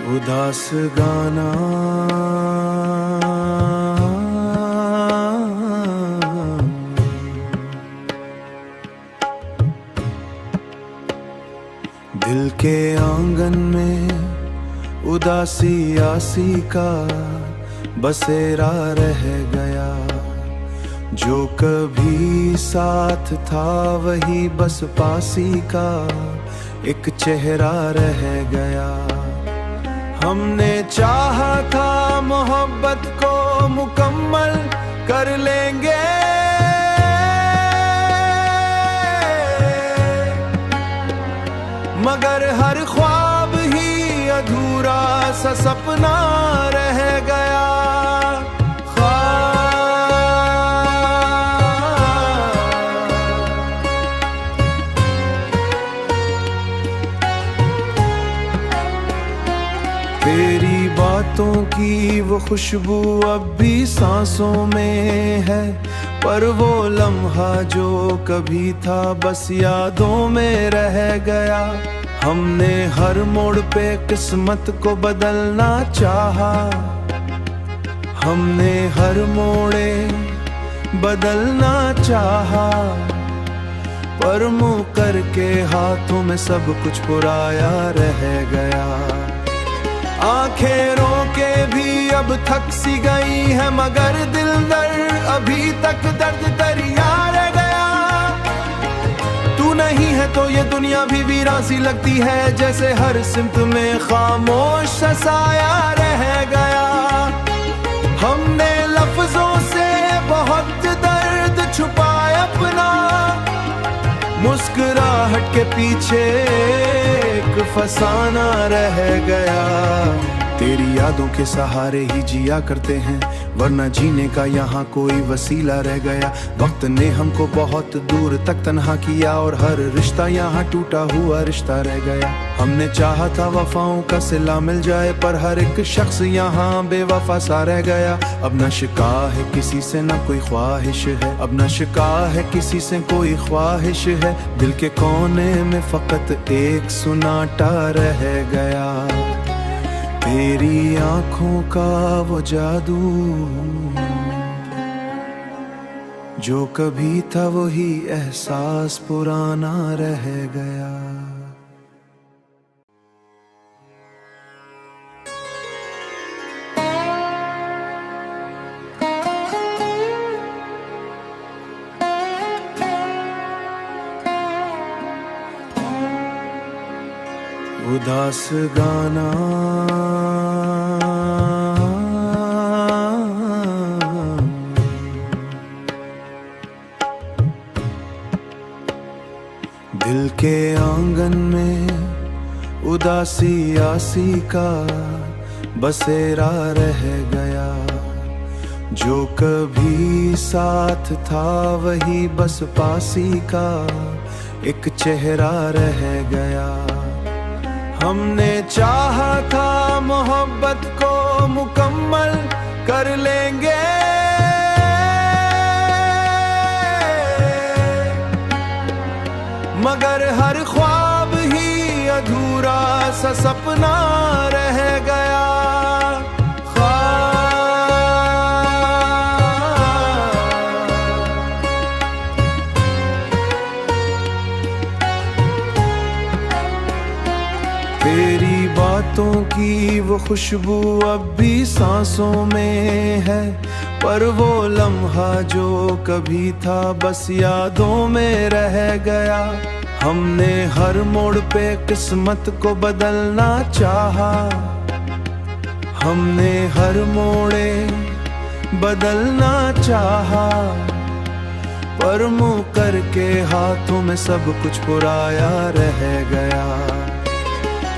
उदास गाना दिल के आंगन में उदासी आसी का बसेरा रह गया। जो कभी साथ था वही बस पासी का एक चेहरा रह गया। हमने चाहा था मोहब्बत को मुकम्मल कर लेंगे, मगर हर ख्वाब ही अधूरा सा सपना रह गया। तेरी बातों की वो खुशबू अब भी सांसों में है, पर वो लम्हा जो कभी था बस यादों में रह गया। हमने हर मोड़ पे किस्मत को बदलना चाहा, हमने हर मोड़े बदलना चाहा, पर मुँह करके हाथों में सब कुछ पुराया रह गया। आंखें रो के भी अब थक सी गई है, मगर दिल दर्द अभी तक दर्द दरिया रह गया। तू नहीं है तो ये दुनिया भी वीरान सी लगती है, जैसे हर सिमत में खामोश सा साया रह गया। हमने लफ्जों से बहुत दर्द छुपाया अपना, मुस्कुराहट के पीछे एक फसाना रह गया। तेरी यादों के सहारे ही जिया करते हैं, वरना जीने का यहाँ कोई वसीला रह गया। वक्त ने हमको बहुत दूर तक तन्हा किया, और हर रिश्ता यहाँ टूटा हुआ रिश्ता रह गया। हमने चाहा था वफाओं का सिला मिल जाए, पर हर एक शख्स यहाँ बेवफा सा रह गया। अब न शिका है किसी से न कोई ख्वाहिश है, अब न शिका है किसी से कोई ख्वाहिश है। दिल के कोने में फकत एक सुनाटा रह गया। तेरी आंखों का वो जादू जो कभी था वही एहसास पुराना रह गया। उदास गाना दिल के आंगन में उदासी आसी का बसेरा रह गया। जो कभी साथ था वही बस पासी का एक चेहरा रह गया। हमने चाहा था मोहब्बत को मुकम्मल कर लेंगे, मगर हर ख्वाब ही अधूरा सा सपना रह गया। तेरी बातों की वो खुशबू अब भी सांसों में है, पर वो लम्हा जो कभी था बस यादों में रह गया। हमने हर मोड़ पे किस्मत को बदलना चाहा, हमने हर मोड़े बदलना चाहा, पर मुँह करके हाथों में सब कुछ पुराया रह गया।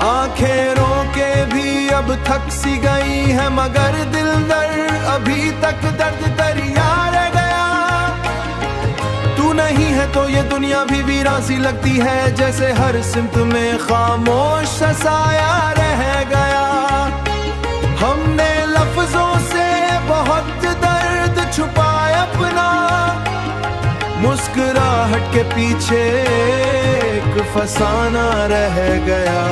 आंखें रो के भी अब थक सी गई है, मगर दिल दर्द अभी तक दर्द दरिया रह गया। तू नहीं है तो ये दुनिया भी वीरान सी लगती है, जैसे हर सिमत में खामोश सा साया रह गया। हमने लफ्जों से बहुत दर्द छुपाया अपना, मुस्कुराहट के पीछे एक फसाना रह गया।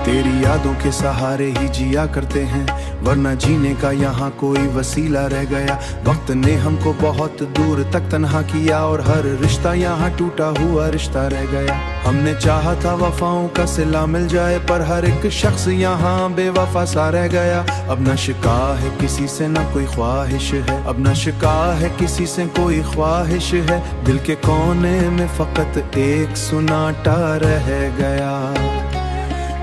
तेरी यादों के सहारे ही जिया करते हैं, वरना जीने का यहाँ कोई वसीला रह गया। वक्त ने हमको बहुत दूर तक तन्हा किया और हर रिश्ता यहाँ टूटा हुआ रिश्ता रह गया। हमने चाहा था वफाओं का सिला मिल जाए, पर हर एक शख्स यहाँ बेवफा सा रह गया। अब न शिका है किसी से न कोई ख्वाहिश है, अब न शिका है किसी से कोई ख्वाहिश है। दिल के कोने में फकत एक सुनाटा रह गया,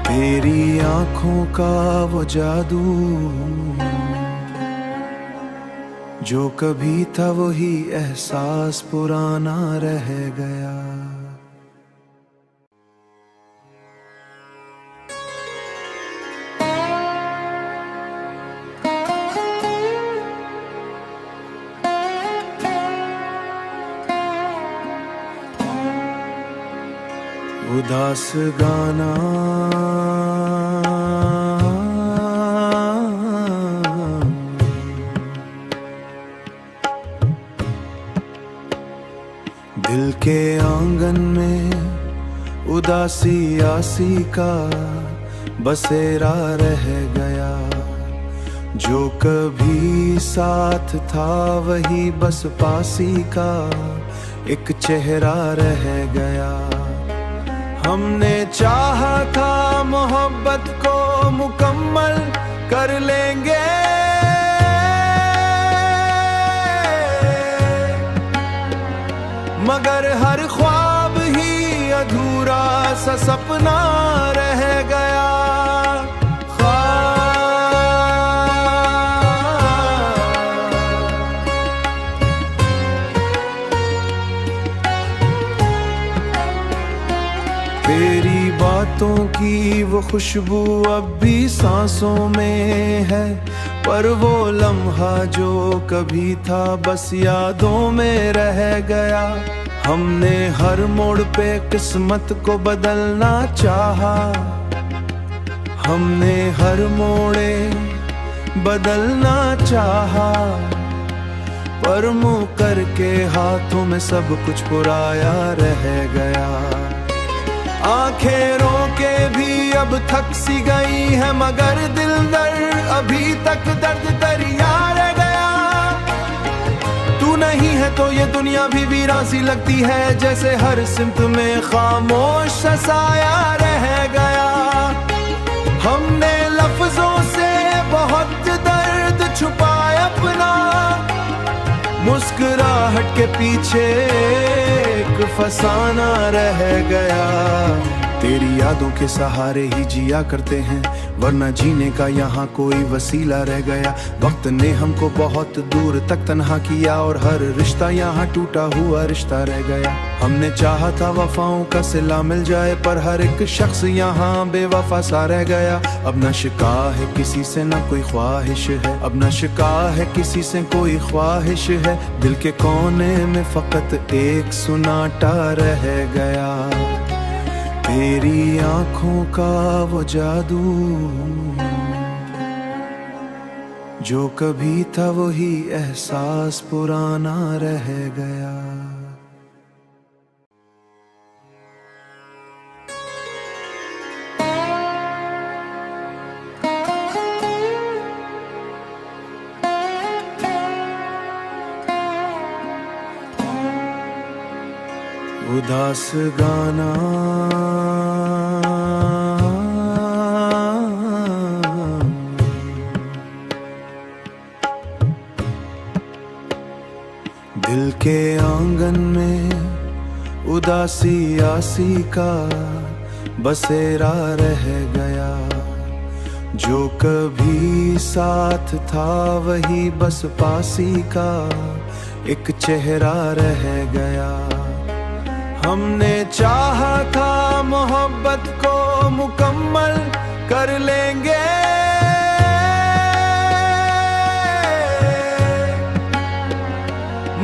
तेरी आंखों का वो जादू जो कभी था वही एहसास पुराना रह गया। उदास गाना दिल के आंगन में उदासी आसी का बसेरा रह गया। जो कभी साथ था वही बस पासी का एक चेहरा रह गया। हमने चाहा था मोहब्बत को मुकम्मल कर लेंगे, मगर हर ख्वाब ही अधूरा सा सपना रह गया। तेरी बातों की वो खुशबू अब भी सांसों में है, पर वो लम्हा जो कभी था बस यादों में रह गया। हमने हर मोड़ पे किस्मत को बदलना चाहा, हमने हर मोड़े बदलना चाहा, पर मुँह करके हाथों में सब कुछ पुराया रह गया। आंखें रो के भी अब थक सी गई है, मगर दिल दर्द अभी तक दर्द दरिया रह गया। तू नहीं है तो ये दुनिया भी वीरान सी लगती है, जैसे हर सिमत में खामोश सा साया रह गया। हमने लफ्जों से बहुत दर्द छुपाया अपना, मुस्कुराहट के पीछे एक फसाना रह गया। तेरी यादों के सहारे ही जिया करते हैं, वरना जीने का यहाँ कोई वसीला रह गया। वक्त ने हमको बहुत दूर तक तन्हा किया और हर रिश्ता यहाँ टूटा हुआ रिश्ता रह गया। हमने चाहा था वफाओं का सिला मिल जाए, पर हर एक शख्स यहाँ बेवफा सा रह गया। अब न शिका है किसी से न कोई ख्वाहिश है, अब न शिका है किसी से कोई ख्वाहिश है। दिल के कोने में फकत एक सुनाटा रह गया, तेरी आंखों का वो जादू जो कभी था वही एहसास पुराना रह गया। उदास गाना दिल के आंगन में उदासी आसी का बसेरा रह गया। जो कभी साथ था वही बस पासी का एक चेहरा रह गया। हमने चाहा था मोहब्बत को मुकम्मल कर लेंगे,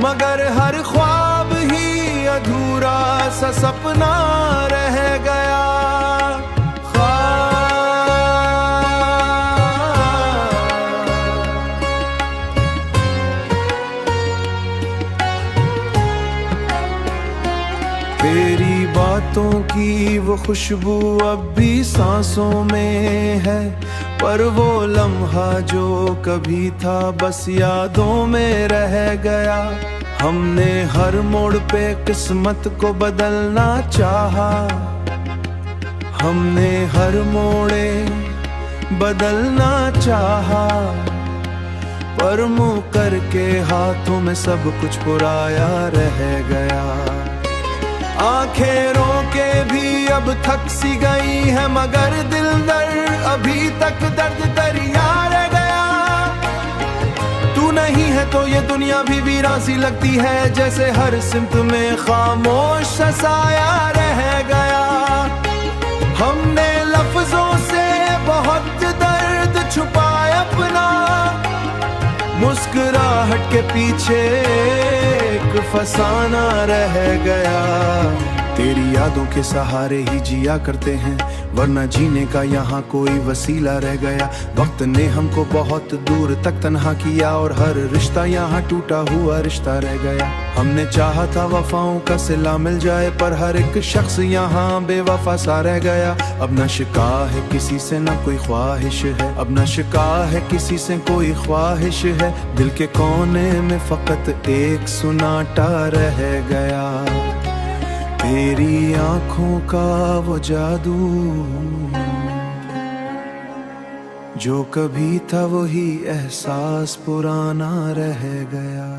मगर हर ख्वाब ही अधूरा सा सपना रह गया। तेरी बातों की वो खुशबू अब भी सांसों में है, पर वो लम्हा जो कभी था बस यादों में रह गया। हमने हर मोड़ पे किस्मत को बदलना चाहा, हमने हर मोड़े बदलना चाहा, पर मुँह करके हाथों में सब कुछ पुराया रह गया। आंखें रो के भी अब थक सी गई है, मगर दिल दर्द अभी तक दर्द दरिया रह गया। तू नहीं है तो ये दुनिया भी वीरान सी लगती है, जैसे हर सिमत में खामोश साया रह गया। हमने लफ्जों से बहुत दर्द छुपाया अपना, मुस्कुराहट के पीछे एक फसाना रह गया। तेरी यादों के सहारे ही जिया करते हैं, वरना जीने का यहाँ कोई वसीला रह गया। वक्त ने हमको बहुत दूर तक तन्हा किया, और हर रिश्ता यहाँ टूटा हुआ रिश्ता रह गया। हमने चाहा था वफाओं का सिला मिल जाए, पर हर एक शख्स यहाँ बेवफा सा रह गया। अब न शिका है किसी से न कोई ख्वाहिश है, अब न शिका है किसी से कोई ख्वाहिश है। दिल के कोने में फकत एक सुनाटा रह गया। तेरी आंखों का वो जादू जो कभी था वही एहसास पुराना रह गया।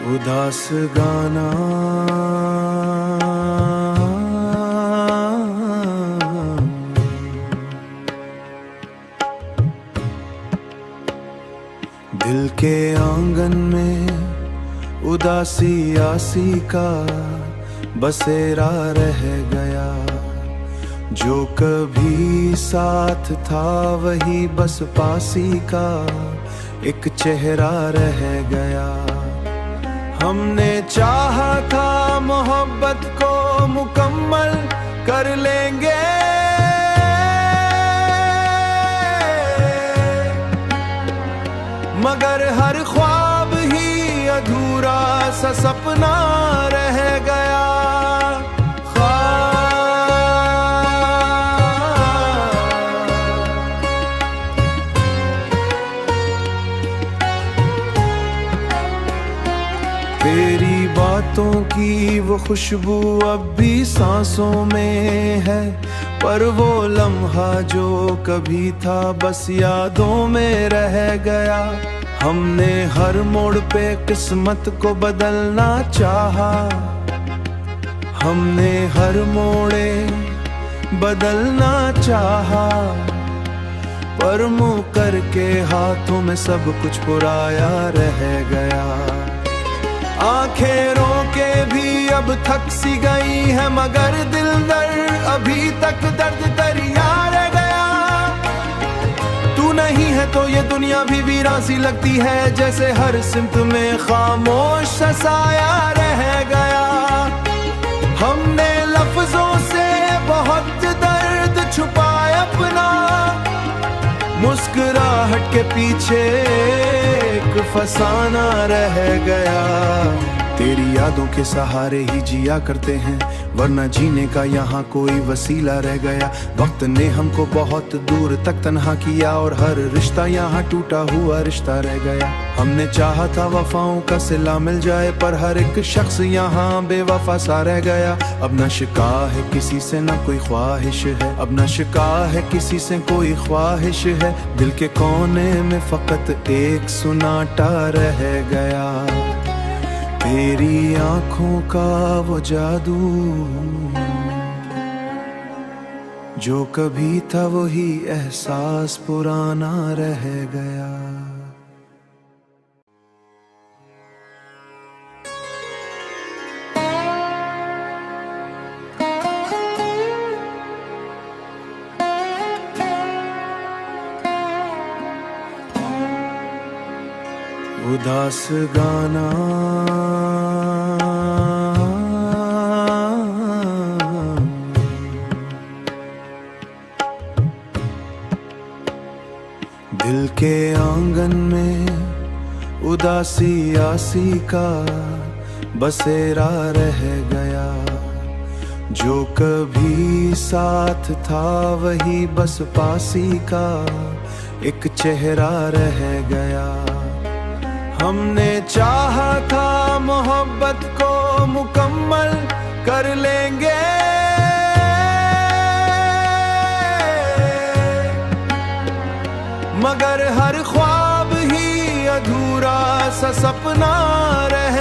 उदास गाना दिल के आंगन में उदासी आसी का बसेरा रह गया। जो कभी साथ था वही बस पासी का एक चेहरा रह गया। हमने चाहा था मोहब्बत को मुकम्मल कर लेंगे, मगर हर ख्वाब ही अधूरा सा सपना रह गया। तेरी बातों की वो खुशबू अब भी सांसों में है, पर वो लम्हा जो कभी था बस यादों में रह गया। हमने हर मोड़ पे किस्मत को बदलना चाहा, हमने हर मोड़े बदलना चाहा, पर मुँह करके हाथों में सब कुछ पुराया रह गया। आंखें रो के भी अब थक सी गई है, मगर दिल दर्द अभी तक दर्द दरिया रह गया। तू नहीं है तो ये दुनिया भी वीरान सी लगती है, जैसे हर सिमत में खामोश साया रह गया। हमने लफ्जों से बहुत दर्द छुपाया अपना, मुस्कुराहट के पीछे एक फसाना रह गया। तेरी यादों के सहारे ही जिया करते हैं, वरना जीने का यहाँ कोई वसीला रह गया। वक्त ने हमको बहुत दूर तक तन्हा किया, और हर रिश्ता यहाँ टूटा हुआ रिश्ता रह गया। हमने चाहा था वफाओं का सिला मिल जाए, पर हर एक शख्स यहाँ बेवफा सा रह गया। अब न शिका है किसी से न कोई ख्वाहिश है, अब न शिका है किसी से कोई ख्वाहिश है। दिल के कोने में फकत एक सुनाटा रह गया। तेरी आंखों का वो जादू जो कभी था वही एहसास पुराना रह गया। उदास गाना दिल के आंगन में उदासी आसी का बसेरा रह गया। जो कभी साथ था वही बस पासी का एक चेहरा रह गया। हमने चाहा था मोहब्बत को मुकम्मल कर लेंगे, मगर हर ख्वाब ही अधूरा सा सपना रह